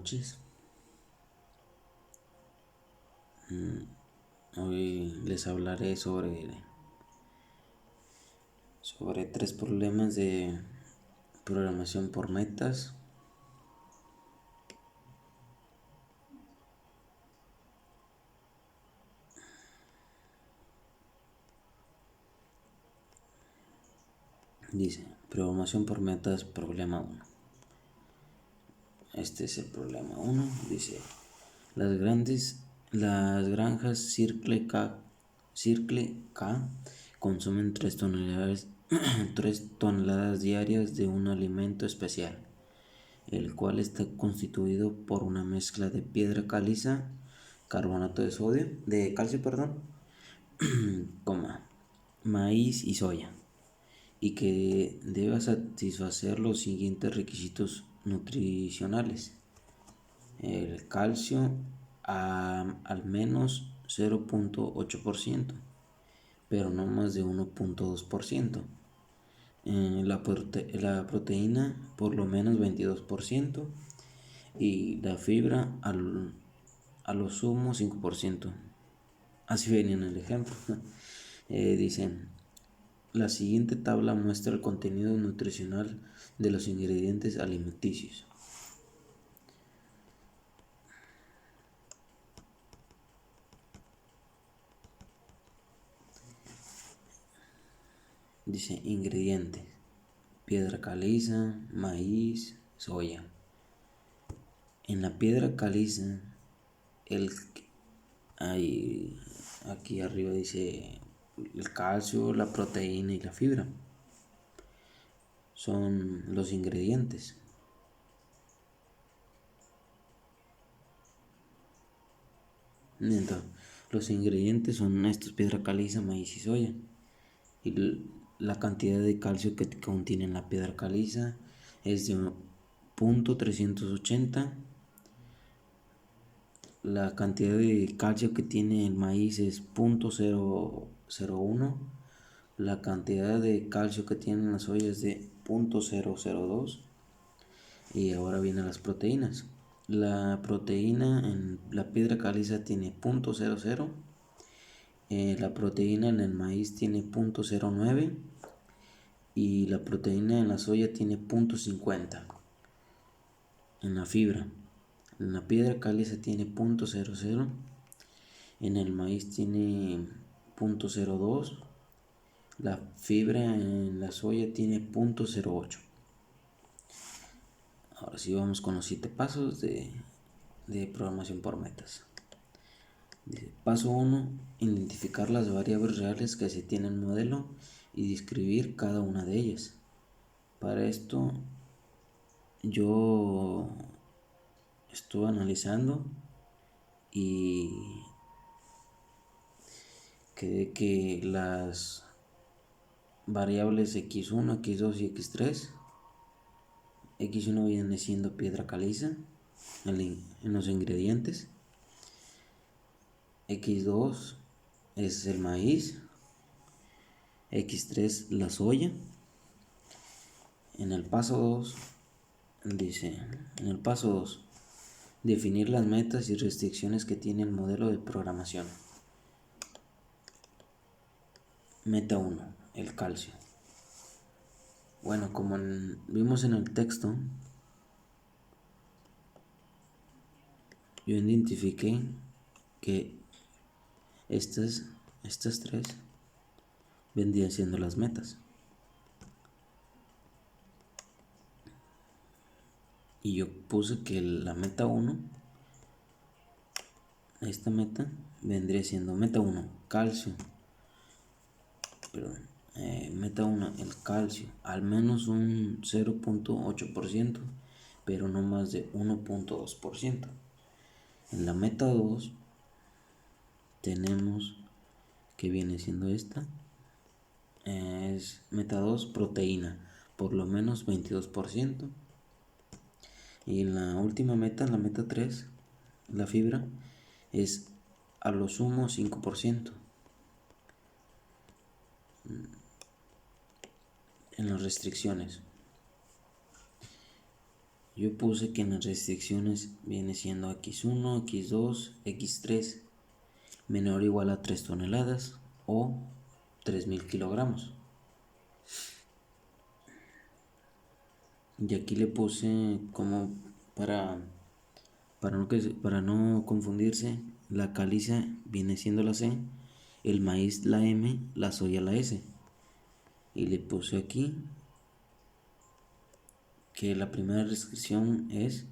noches. Hoy les hablaré sobre 3 problemas de programación por metas. Dice, programación por metas, problema 1. Este es el problema 1. Dice, las granjas Circle K consumen 3 toneladas, 3 toneladas diarias de un alimento especial, el cual está constituido por una mezcla de piedra caliza, carbonato de calcio, maíz y soya, y que debe satisfacer los siguientes requisitos nutricionales: el calcio al menos 0.8%, pero no más de 1.2%. La proteína por lo menos 22% y la fibra a lo sumo 5%. Así venía en el ejemplo. Dicen, la siguiente tabla muestra el contenido nutricional de los ingredientes alimenticios. Dice ingredientes: piedra caliza, maíz, soya. En la piedra caliza, aquí arriba dice el calcio, la proteína y la fibra. Son los ingredientes. Entonces, los ingredientes son estos: piedra caliza, maíz y soya. Y la cantidad de calcio que contiene la piedra caliza es de 0.380. La cantidad de calcio que tiene el maíz es 0.001. La cantidad de calcio que tiene la soya es de 0.002. Y ahora vienen las proteínas. La proteína en la piedra caliza tiene 0.00. La proteína en el maíz tiene 0.09 y la proteína en la soya tiene 0.50. En la fibra, en la piedra caliza tiene 0.00, en el maíz tiene 0.02, la fibra en la soya tiene 0.08. Ahora sí vamos con los 7 pasos de programación por metas. Dice, paso 1, identificar las variables reales que se tiene en el modelo y describir cada una de ellas. Para esto yo estuve analizando y quedé que las variables x1, x2 y x3, x1 viene siendo piedra caliza en los ingredientes, x2 es el maíz, x3 la soya. En el paso 2 dice, definir las metas y restricciones que tiene el modelo de programación. Meta 1, el calcio. Bueno, como vimos en el texto, yo identifiqué que estas 3 vendrían siendo las metas. Y yo puse que la meta 1, esta meta vendría siendo meta 1, calcio. Meta 1, el calcio, al menos un 0.8%, pero no más de 1.2%. En la meta 2 tenemos que viene siendo esta, es meta 2, proteína, por lo menos 22%. Y en la última meta, la meta 3, la fibra, es a lo sumo 5%. En las restricciones, yo puse que en las restricciones viene siendo x1, x2, x3 menor o igual a 3 toneladas o 3000 kilogramos. Y aquí le puse como para no confundirse, la caliza viene siendo la C, el maíz la M, la soya la S. Y le puse aquí que la primera restricción es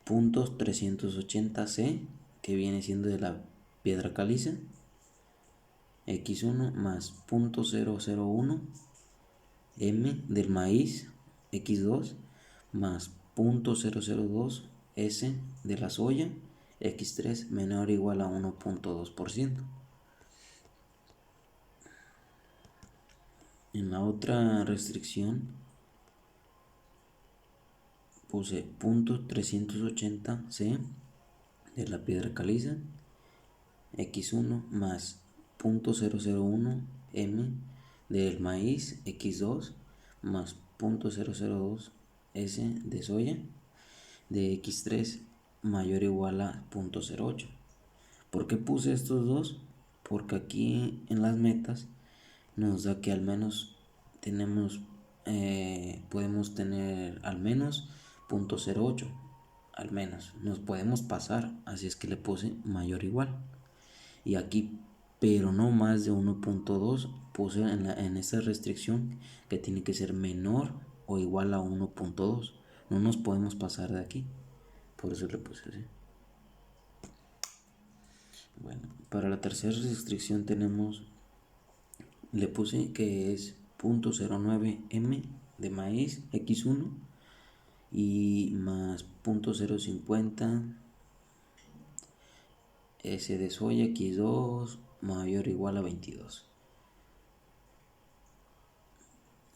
.380C, que viene siendo de la piedra caliza, x1 más .001 M del maíz, x2 más .002 S de la soya, x3 menor o igual a 1.2%. En la otra restricción puse .380C de la piedra caliza, x1 más .001 M del maíz, x2 más .002 S de soya, de x3 mayor o igual a .08. ¿Por qué puse estos dos? Porque aquí en las metas nos da que al menos podemos tener al menos .08, al menos nos podemos pasar, así es que le puse mayor o igual. Y aquí, pero no más de 1.2, puse en esta restricción que tiene que ser menor o igual a 1.2. No nos podemos pasar de aquí, por eso le puse así. Bueno, para la tercera restricción le puse que es .09 M de maíz, x1 y más .050 S de soya, x2 mayor o igual a 22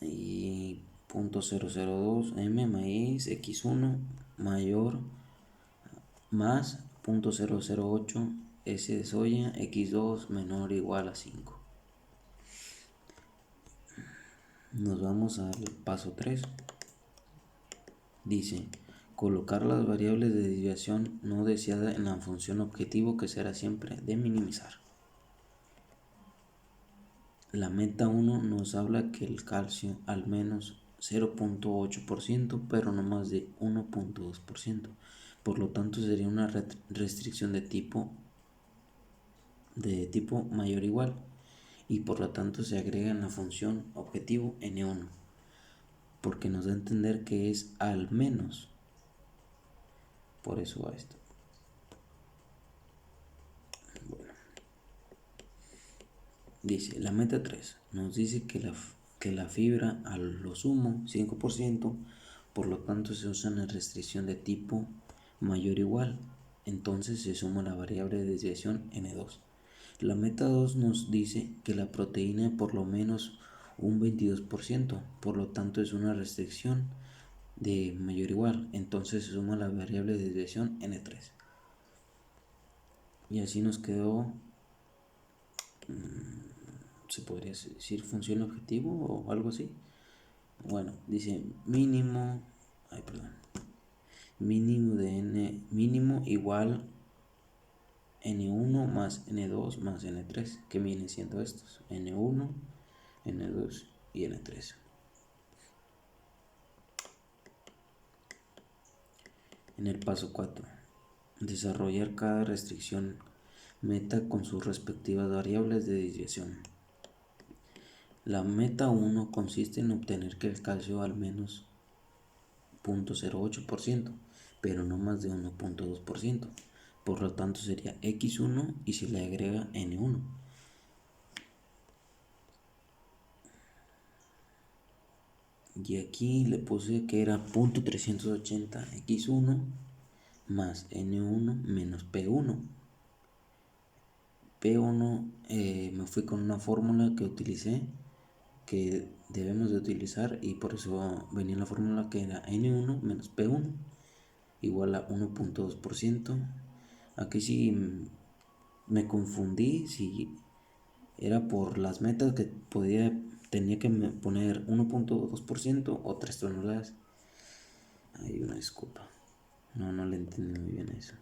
y .002 M maíz, x1 mayor más .008 S de soya, x2 menor o igual a 5. Nos vamos al paso 3. Dice, colocar las variables de desviación no deseada en la función objetivo, que será siempre de minimizar. La meta 1 nos habla que el calcio al menos 0.8%, pero no más de 1.2%. Por lo tanto sería una restricción de tipo mayor o igual, y por lo tanto se agrega en la función objetivo N1, porque nos da a entender que es al menos. Por eso va esto. Bueno, dice la meta 3 nos dice que la fibra a lo sumo 5%, por lo tanto se usa una restricción de tipo mayor o igual, entonces se suma la variable de desviación N2. La meta 2 nos dice que la proteína por lo menos un 22%, por lo tanto es una restricción de mayor o igual, entonces se suma la variable de desviación N3. Y así nos quedó, se podría decir función objetivo o algo así. Bueno, dice mínimo de mínimo igual N1 más N2 más N3, que vienen siendo estos, N1, N2 y N3. En el paso 4, desarrollar cada restricción meta con sus respectivas variables de desviación. La meta 1 consiste en obtener que el calcio al menos 0.08%, pero no más de 1.2%. Por lo tanto sería x1 y se le agrega n1. Y aquí le puse que era .380 x1 más n1 menos p1. P1 me fui con una fórmula que utilicé, que debemos de utilizar, y por eso venía la fórmula que era n1 menos p1 igual a 1.2%. Aquí sí me confundí si era por las metas que tenía que poner 1.2% o 3 toneladas, Hay una disculpa. No le entendí muy bien eso.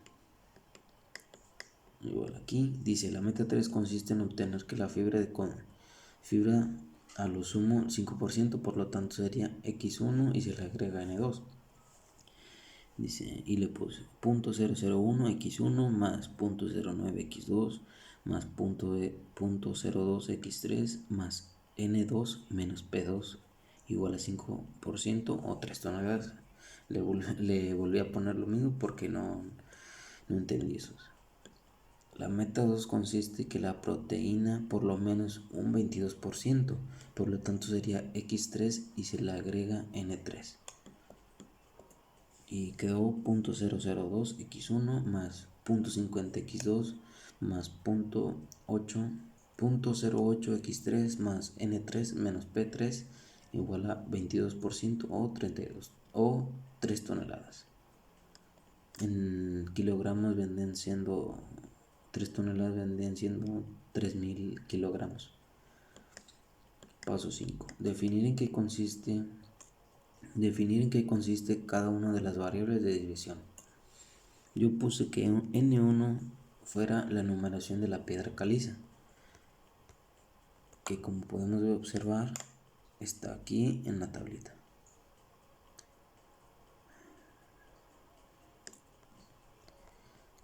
Igual aquí dice la meta 3 consiste en obtener que la fibra a lo sumo 5%, por lo tanto sería x1 y se le agrega n2. Dice, y le puse .001 x1 más .09 x2 más .02 x3 más n2 menos p2 igual a 5% o 3 toneladas. Le volví a poner lo mismo porque no entendí eso. La meta 2 consiste que la proteína por lo menos un 22%, por lo tanto sería x3 y se le agrega n3. Y quedó .002 x1 más .50 x2 más .08 x3 más n3 menos p3 igual a 22% o 32 o 3 toneladas. En kilogramos venden siendo 3 toneladas, vendrían siendo 3000 kilogramos. Paso 5. Definir en qué consiste cada una de las variables de división. Yo puse que N1 fuera la numeración de la piedra caliza, que como podemos observar está aquí en la tablita.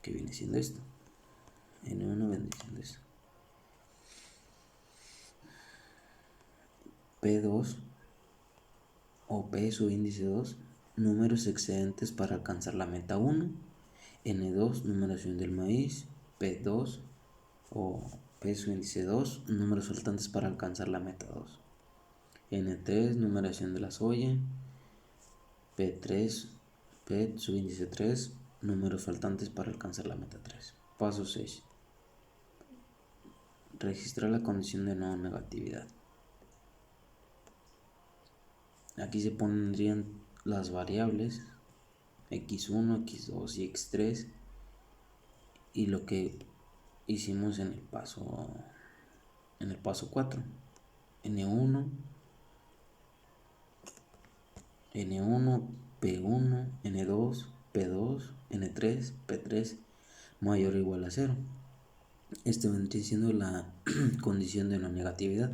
¿Qué viene siendo esto? N1 viene siendo esto. P2 o P subíndice 2, números excedentes para alcanzar la meta 1. N2, numeración del maíz. P2 o P subíndice 2, números faltantes para alcanzar la meta 2. N3, numeración de la soya. P3, P subíndice 3, números faltantes para alcanzar la meta 3. Paso 6. Registrar la condición de no negatividad. Aquí se pondrían las variables x1, x2 y x3 y lo que hicimos en el paso 4. N1, P1, N2, P2, N3, P3 mayor o igual a 0. Este vendría siendo la condición de no negatividad.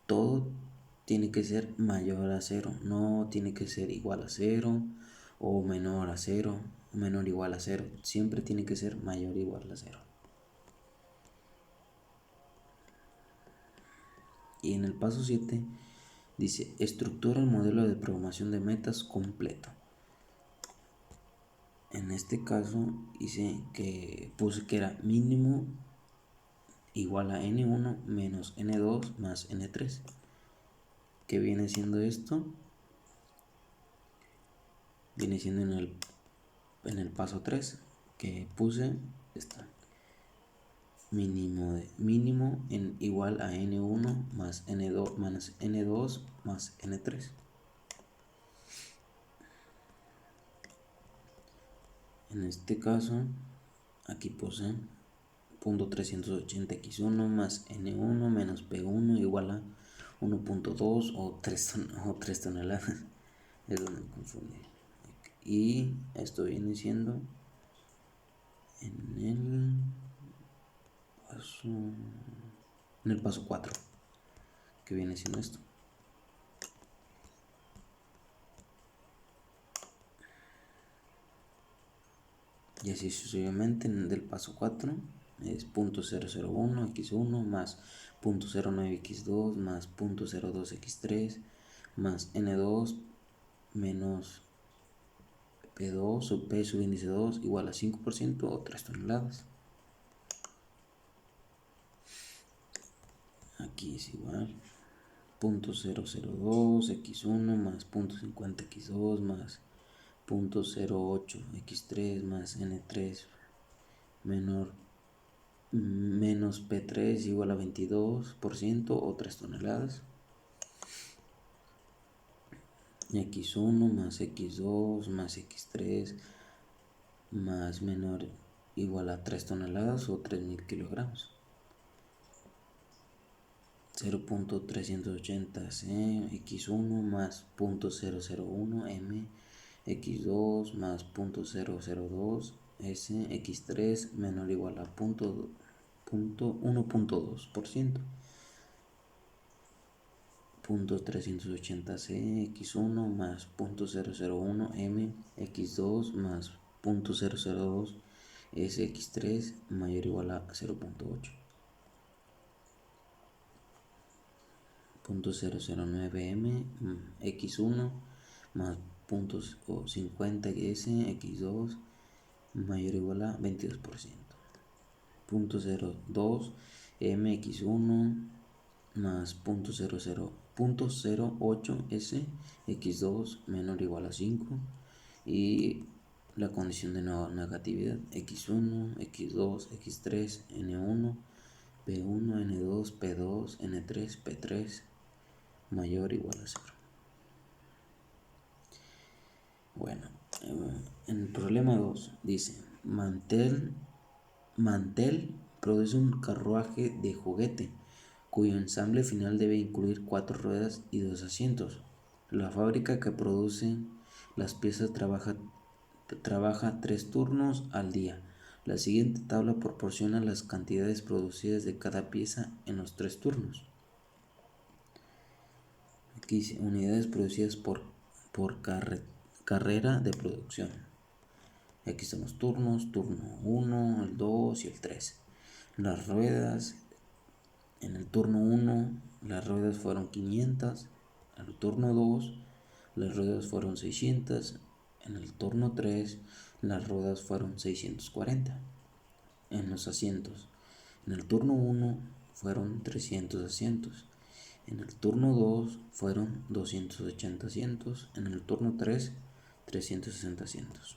Todo tiene que ser mayor a 0, no tiene que ser igual a 0 o menor a 0, menor o igual a 0, siempre tiene que ser mayor o igual a 0. Y en el paso 7 dice, estructura el modelo de programación de metas completo. En este caso puse que era mínimo igual a N1 menos N2 más N3. ¿Qué viene siendo esto? Viene siendo en el paso 3 que puse esta. Mínimo en igual a N1 más N2 más N3. En este caso, aquí puse .380 x1 más N1 menos P1 igual a 1.2 o 3 toneladas. Es donde me confundí. Y esto viene siendo en el paso 4, que viene siendo esto. Y así sucesivamente en el del paso 4 es .001 x1 más .09 x2 más .02 x3 más n2 menos p2 o p subíndice 2 igual a 5% o 3 toneladas. Aquí es igual. .002 x1 más .50 x2 más .08 x3 más n3 menos p3 igual a 22% o 3 toneladas. X1 más x2 más x3 más menor igual a 3 toneladas o 3000 kilogramos. 0.380 c x1 más .001 m x2 más 0.002 s x3 menor o igual a 1.2%. 380c x1 más 0.001 m x2 más 0.002 s x3 mayor o igual a 0.8. 0.009 m x1 más 0.50 s x2 mayor o igual a 22%. 0.02 m x1 más 0.08 s x2 menor o igual a 5 y la condición de negatividad x1, x2, x3, n1, p1, n2, p2, n3, p3 mayor o igual a 0. Bueno, en el problema 2 dice Mantel produce un carruaje de juguete cuyo ensamble final debe incluir 4 ruedas y 2 asientos. La fábrica que produce las piezas trabaja 3 turnos al día. La siguiente tabla proporciona las cantidades producidas de cada pieza en los 3 turnos. Aquí dice unidades producidas por carrera de producción. Aquí están los turnos, turno 1, el 2 y el 3. Las ruedas, en el turno 1 las ruedas fueron 500, en el turno 2 las ruedas fueron 600, en el turno 3 las ruedas fueron 640. En los asientos, en el turno 1 fueron 300 asientos, en el turno 2 fueron 280 asientos, en el turno 3 360 asientos.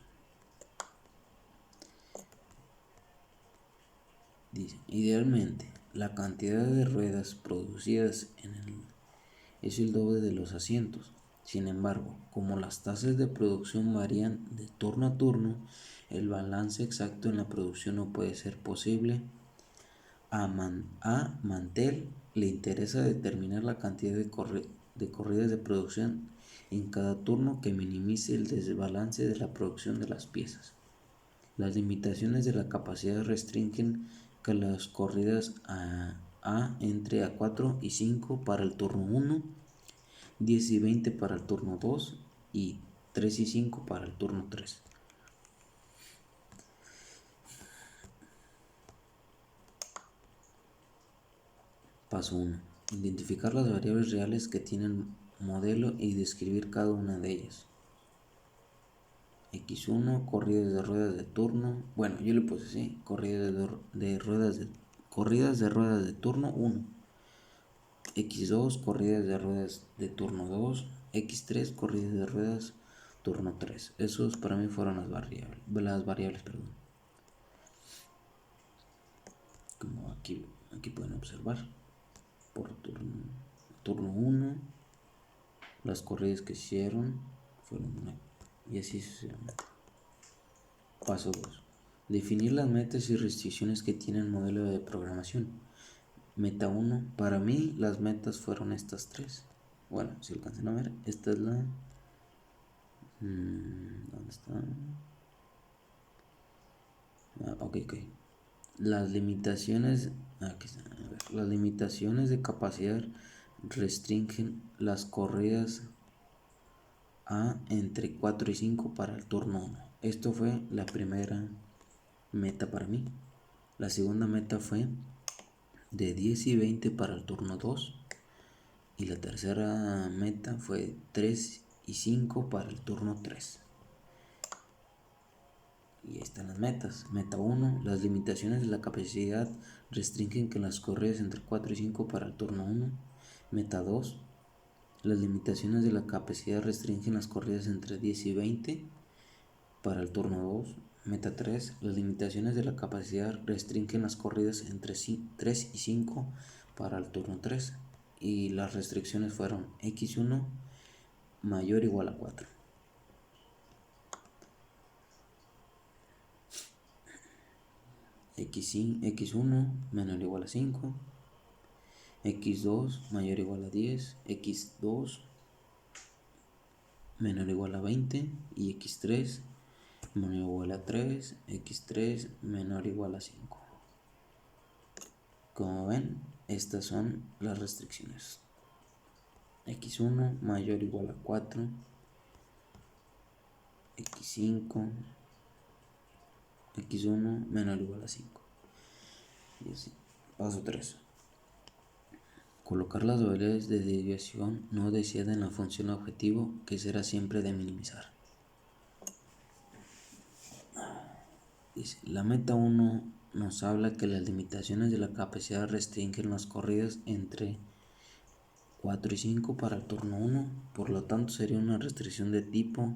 Dice, idealmente, la cantidad de ruedas producidas es el doble de los asientos. Sin embargo, como las tasas de producción varían de turno a turno, el balance exacto en la producción no puede ser posible. A Mantel le interesa determinar la cantidad de corridas de producción en cada turno que minimice el desbalance de la producción de las piezas. Las limitaciones de la capacidad restringen que las corridas entre a 4 y 5 para el turno 1, 10 y 20 para el turno 2 y 3 y 5 para el turno 3. Paso 1. Identificar las variables reales que tienen modelo y describir cada una de ellas. X1, corridas de ruedas de turno. Bueno, yo le puse así, corridas de ruedas de turno 1. X2, corridas de ruedas de turno 2. X3, corridas de ruedas turno 3. Esos para mí fueron las variables, perdón. Como aquí pueden observar. Por turno 1, las corridas que hicieron fueron una, y así sucesivamente. Paso 2. Definir las metas y restricciones que tiene el modelo de programación. Meta 1. Para mí las metas fueron estas 3. Bueno, si alcanzan a ver, esta es la... ¿dónde está? Ok. Las limitaciones... aquí está, a ver. Las limitaciones de capacidad restringen las corridas entre 4 y 5 para el turno 1. Esto fue la primera meta para mí. La segunda meta fue de 10 y 20 para el turno 2. Y la tercera meta fue 3 y 5 para el turno 3. Y ahí están las metas. Meta 1. Las limitaciones de la capacidad restringen que las corridas entre 4 y 5 para el turno 1. Meta 2. Las limitaciones de la capacidad restringen las corridas entre 10 y 20 para el turno 2. Meta 3. Las limitaciones de la capacidad restringen las corridas entre 3 y 5 para el turno 3. Y las restricciones fueron X1 mayor o igual a 4. X1 menor o igual a 5. X2 mayor o igual a 10. X2 menor o igual a 20 y x3 menor o igual a 3, x3 menor o igual a 5. Como ven, estas son las restricciones. x1 mayor o igual a 4, x5, x1 menor o igual a 5. Y así. Paso 3. Colocar las variables de desviación no deseada en la función objetivo, que será siempre de minimizar. Dice, la meta 1 nos habla que las limitaciones de la capacidad restringen las corridas entre 4 y 5 para el turno 1, por lo tanto sería una restricción de tipo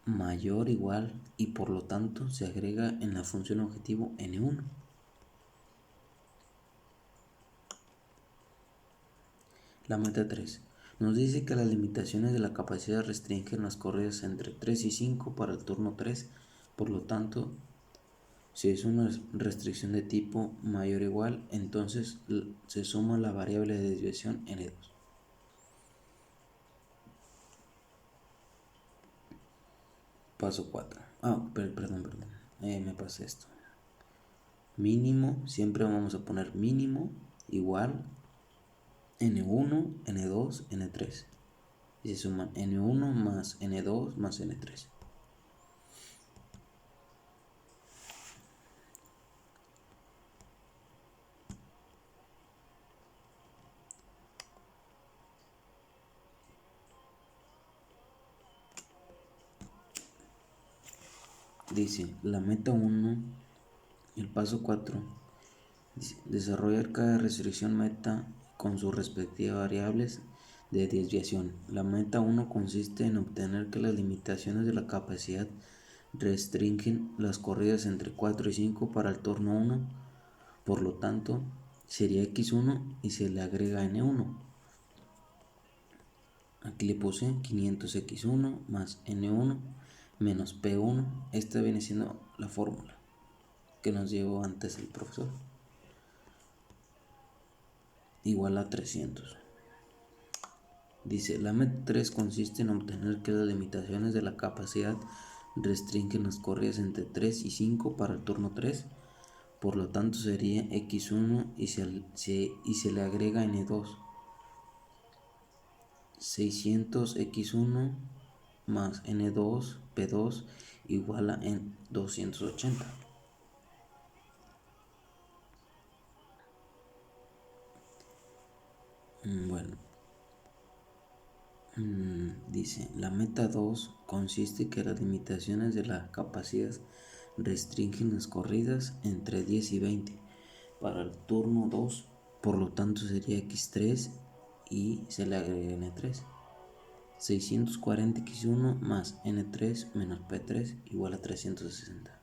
mayor o igual y por lo tanto se agrega en la función objetivo n1. La meta 3 nos dice que las limitaciones de la capacidad restringen las corridas entre 3 y 5 para el turno 3, por lo tanto, si es una restricción de tipo mayor o igual, entonces se suma la variable de desviación n2. Paso 4. Perdón, me pasé esto. Mínimo, siempre vamos a poner mínimo igual n1, n2, n3. Y se suman n1 más n2 más n3. Dice, la meta 1, el paso 4, dice, desarrollar cada restricción meta con sus respectivas variables de desviación. La meta 1 consiste en obtener que las limitaciones de la capacidad restringen las corridas entre 4 y 5 para el turno 1, por lo tanto sería x1 y se le agrega n1. Aquí le puse 500x1 más n1 menos p1. Esta viene siendo la fórmula que nos llevó antes el profesor, igual a 300. Dice, la meta 3 consiste en obtener que las limitaciones de la capacidad restringen las corridas entre 3 y 5 para el turno 3, por lo tanto sería x1 y se le agrega n2. 600x1 más n2 p2 igual a 280. Bueno, dice, la meta 2 consiste que las limitaciones de la capacidad restringen las corridas entre 10 y 20 para el turno 2, por lo tanto sería x3 y se le agrega n3. 640x1 más n3 menos p3 igual a 360.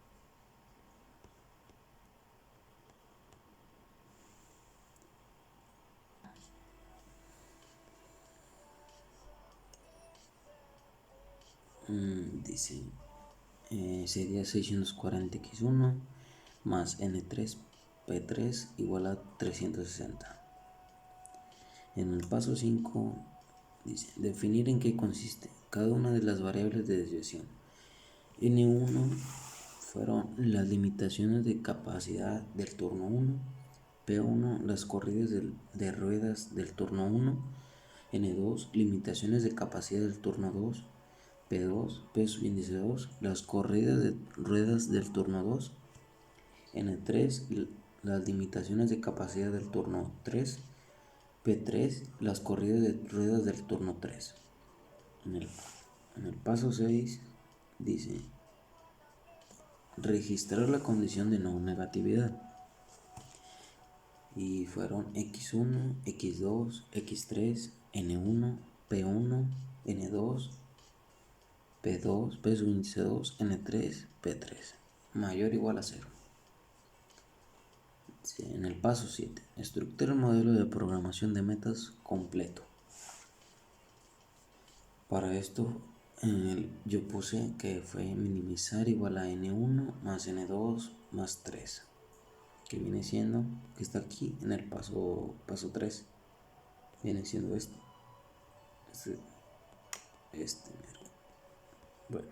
Dice, sería 640x1 más n3 p3 igual a 360. En el paso 5 dice, definir en qué consiste cada una de las variables de desviación. N1 fueron las limitaciones de capacidad del turno 1, P1 las corridas de ruedas del turno 1, N2 limitaciones de capacidad del turno 2, P2, P subíndice 2, las corridas de ruedas del turno 2, N3 las limitaciones de capacidad del turno 3, P3 las corridas de ruedas del turno 3. En el paso 6 dice registrar la condición de no negatividad y fueron x1, x2, x3, n1, p1, n2, p2, p subíndice 2, n3, p3 mayor o igual a 0. En el paso 7 estructura el modelo de programación de metas completo. Para esto yo puse que fue minimizar igual a n1 más n2 más 3, que viene siendo, que está aquí en el paso 3, viene siendo esto. Bueno,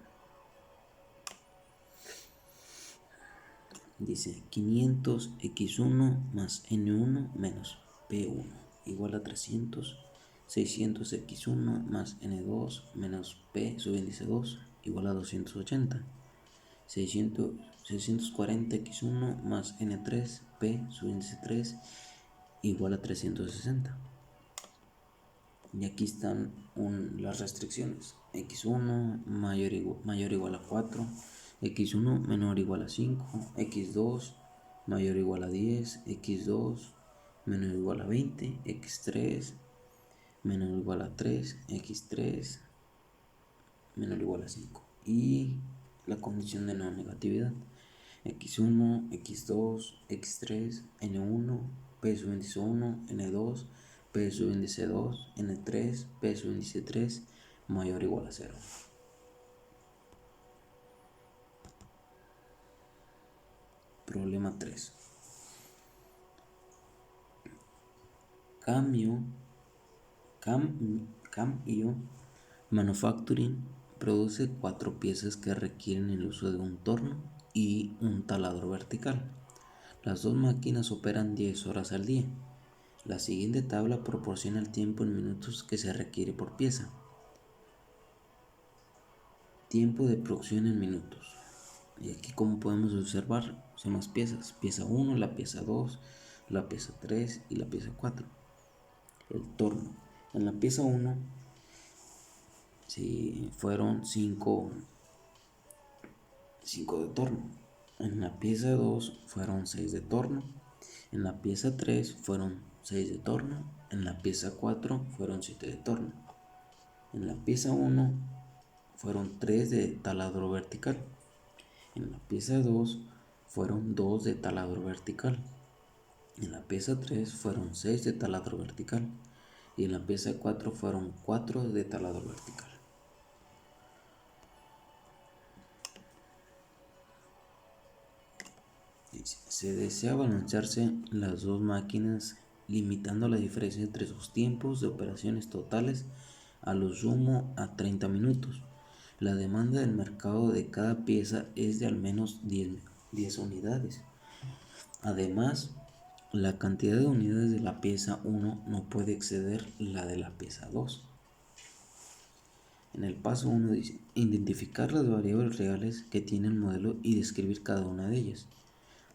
dice 500x1 más n1 menos p1 igual a 300. 600x1 más n2 menos p subíndice 2 igual a 280. 640x1 más n3 p subíndice 3 igual a 360. Y aquí están las restricciones. x1 mayor o igual a 4, x1 menor o igual a 5, x2 mayor o igual a 10, x2 menor o igual a 20, x3 menor o igual a 3, x3 menor o igual a 5. Y la condición de no negatividad. x1, x2, x3, n1, p subíndice 1, n2, p subíndice 2, n3, p subíndice 3 mayor o igual a 0. Problema 3. Cambio Manufacturing produce 4 piezas que requieren el uso de un torno y un taladro vertical. Las dos máquinas operan 10 horas al día. La siguiente tabla proporciona el tiempo en minutos que se requiere por pieza. Tiempo de producción en minutos. Y aquí, como podemos observar, son las piezas. Pieza 1, la pieza 2, la pieza 3 y la pieza 4. El torno. En la pieza 1 fueron 5 de torno. En la pieza 2 fueron 6 de torno. En la pieza 3 fueron 6 de torno. En la pieza 4 fueron 7 de torno. En la pieza 1 fueron 3 de taladro vertical. En la pieza 2 fueron 2 de taladro vertical. En la pieza 3 fueron 6 de taladro vertical. Y en la pieza 4 fueron 4 de taladro vertical. Se desea balancearse las dos máquinas limitando la diferencia entre sus tiempos de operaciones totales a lo sumo a 30 minutos. La demanda del mercado de cada pieza es de al menos 10 unidades. Además, la cantidad de unidades de la pieza 1 no puede exceder la de la pieza 2. En el paso 1 dice, identificar las variables reales que tiene el modelo y describir cada una de ellas.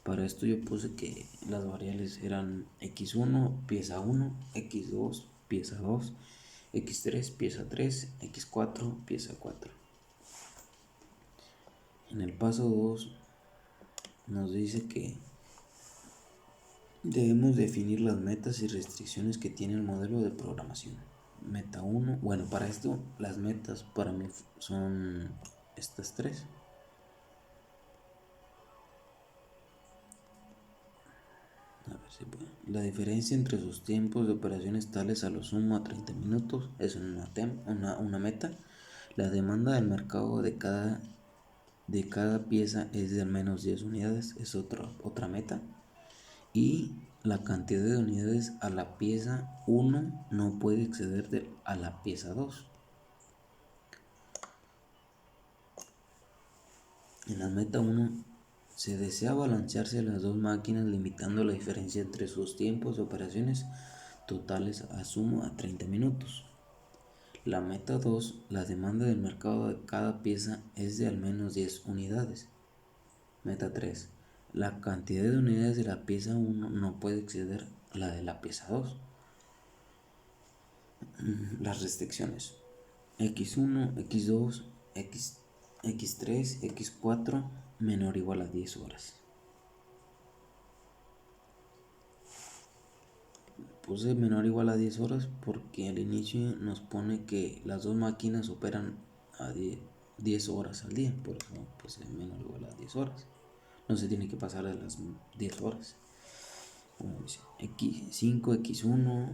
Para esto yo puse que las variables eran x1, pieza 1, x2, pieza 2, x3, pieza 3, x4, pieza 4. En el paso 2 nos dice que debemos definir las metas y restricciones que tiene el modelo de programación. Meta 1, bueno, para esto las metas para mí son estas tres. La diferencia entre sus tiempos de operaciones tales a lo sumo a 30 minutos es una meta. La demanda del mercado de cada pieza es de al menos 10 unidades, es otra meta. Y la cantidad de unidades a la pieza 1 no puede exceder a la pieza 2. En la meta 1 se desea balancearse las dos máquinas limitando la diferencia entre sus tiempos de operaciones totales a sumo a 30 minutos. La meta 2, la demanda del mercado de cada pieza es de al menos 10 unidades. Meta 3, la cantidad de unidades de la pieza 1 no puede exceder la de la pieza 2. Las restricciones. x1, x2, x3, x4 menor o igual a 10 horas. Puse menor o igual a 10 horas porque al inicio nos pone que las dos máquinas operan a 10 horas al día, por eso puse menor o igual a 10 horas. No se tiene que pasar de las 10 horas. Como dice, x5, x1,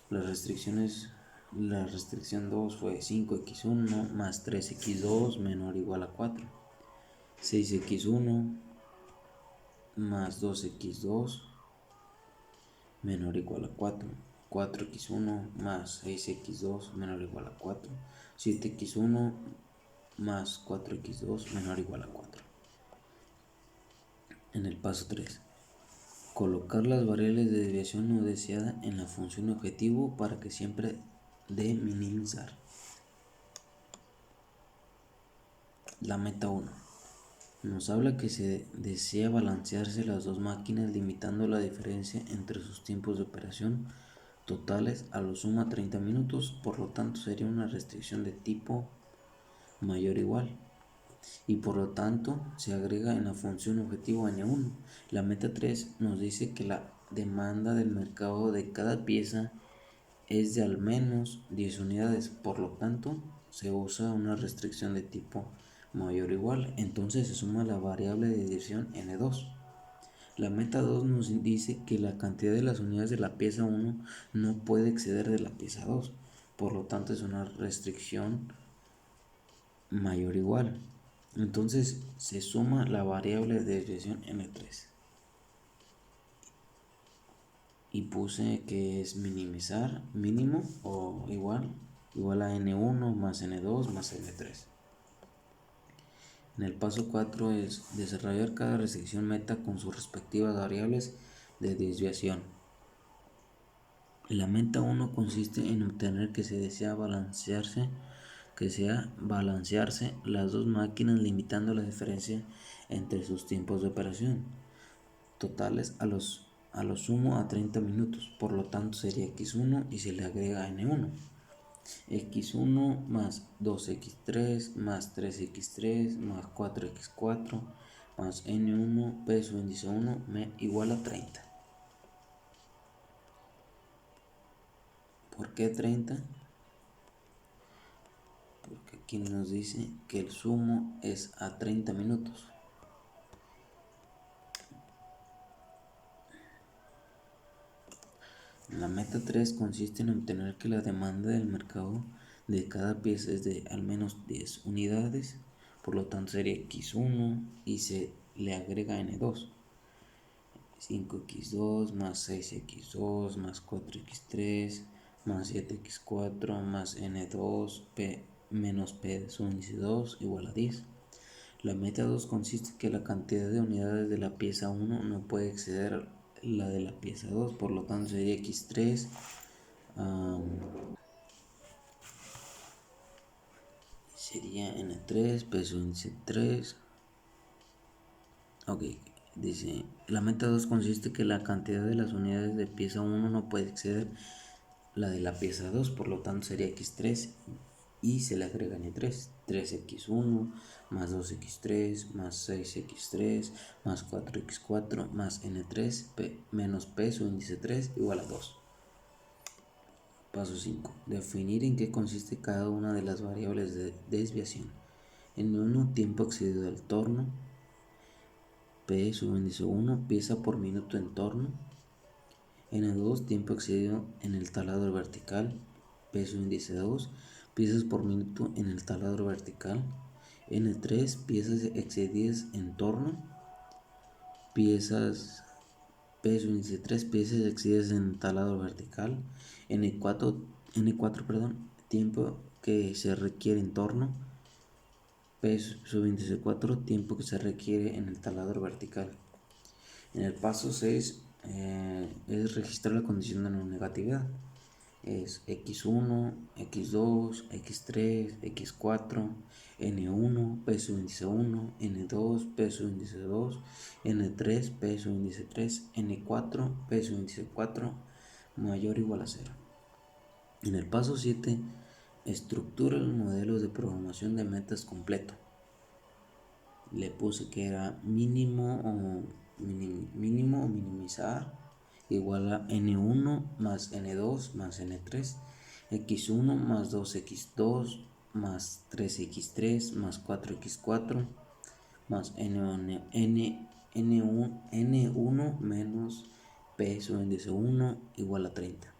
las restricciones. La restricción 2 fue 5x1 más 3x2 menor o igual a 4. 6x1 más 2x2 menor o igual a 4. 4x1 más 6x2 menor o igual a 4, 7x1 más 4x2 menor o igual a 4. En el paso 3, colocar las variables de desviación no deseada en la función objetivo para que siempre dé minimizar. La meta 1 nos habla que se desea balancearse las dos máquinas limitando la diferencia entre sus tiempos de operación totales a lo sumo a 30 minutos, por lo tanto sería una restricción de tipo mayor o igual, y por lo tanto se agrega en la función objetivo N1. La meta 3 nos dice que la demanda del mercado de cada pieza es de al menos 10 unidades, por lo tanto se usa una restricción de tipo mayor o igual, entonces se suma la variable de desviación N2. La meta 2 nos dice que la cantidad de las unidades de la pieza 1 no puede exceder de la pieza 2, por lo tanto es una restricción mayor o igual. Entonces se suma la variable de desviación N3. Y puse que es minimizar mínimo o igual a N1 más N2 más N3. En el paso 4 es desarrollar cada restricción meta con sus respectivas variables de desviación. La meta 1 consiste en obtener que sea balancearse las dos máquinas limitando la diferencia entre sus tiempos de operación totales a lo sumo a 30 minutos, por lo tanto sería x1 y se le agrega n1. x1 más 2x3 más 3x3 más 4x4 más n1 peso índice 1 igual a 30. ¿Por qué 30? Porque aquí nos dice que el sumo es a 30 minutos. La meta 3 consiste en obtener que la demanda del mercado de cada pieza es de al menos 10 unidades, por lo tanto sería x1 y se le agrega n2. 5x2 más 6x2 más 4x3 más 7x4 más n2 p menos p de su índice 2 igual a 10. La meta 2 consiste en que la cantidad de unidades de la pieza 1 no puede exceder la de la pieza 2, por lo tanto sería x3 sería n3 peso índice 3. Ok, dice, la meta 2 consiste en que la cantidad de las unidades de pieza 1 no puede exceder la de la pieza 2, por lo tanto sería x3 y se le agrega n3, 3x1 más 2x3 más 6x3 más 4x4 más n3 menos p su índice 3 igual a 2. Paso 5. Definir en qué consiste cada una de las variables de desviación. N1 tiempo excedido del torno, p su índice 1 pieza por minuto en torno, N2 tiempo excedido en el taladro vertical, P su índice 2 piezas por minuto en el taladro vertical, N3 piezas excedidas en torno, piezas P su índice 3 piezas excedidas en el taladro vertical, N4 tiempo que se requiere en torno, P su índice 4 tiempo que se requiere en el taladro vertical. En el paso 6 es registrar la condición de no negatividad. Es x1, x2, x3, x4, n1, peso índice 1, n2, peso índice 2, n3, peso índice 3, n4, peso índice 4, mayor o igual a 0. En el paso 7, estructura los modelos de programación de metas completo. Le puse que era mínimo o minimizar igual a n1 más n2 más n3, x1 más 2x2 más 3x3 más 4x4 más n1 menos p su índice 1 igual a 30.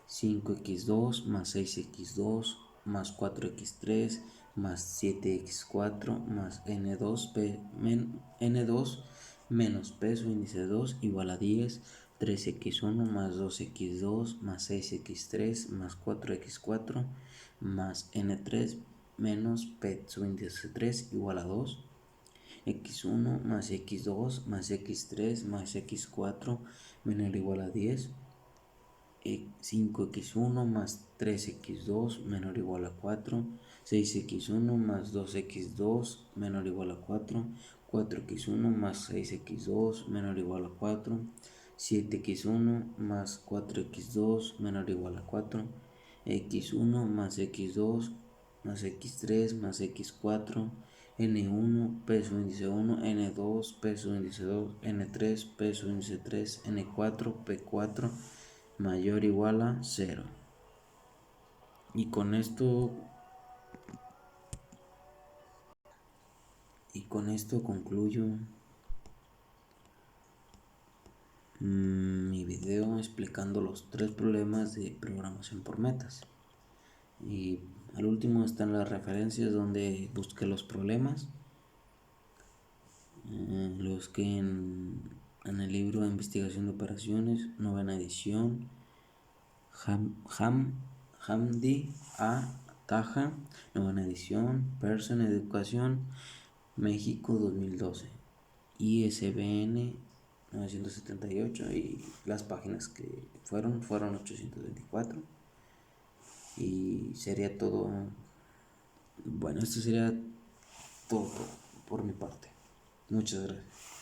5x2 más 6x2 más 4x3 más 7x4 más n2 menos peso índice 2 igual a 10, 3x1 más 2x2 más 6x3 más 4x4 más n3 menos p subíndice 3 igual a 2, x1 más x2 más x3 más x4 menor o igual a 10, 5x1 más 3x2 menor o igual a 4, 6x1 más 2x2 menor o igual a 4, 4x1 más 6x2 menor o igual a 4, 7x1 más 4x2 menor o igual a 4, x1 más x2 más x3 más x4, n1 peso índice 1, n2 peso índice 2, n3 peso índice 3, n4 p4 mayor o igual a 0. Y con esto concluyo mi video explicando los 3 problemas de programación por metas. Y al último están las referencias donde busqué los problemas. Los que en el libro de investigación de operaciones, novena edición, Hamdi A. Taja, novena edición, Pearson Educación, México 2012, ISBN 978 y las páginas que fueron 824. Y sería todo. Bueno, esto sería todo por mi parte. Muchas gracias.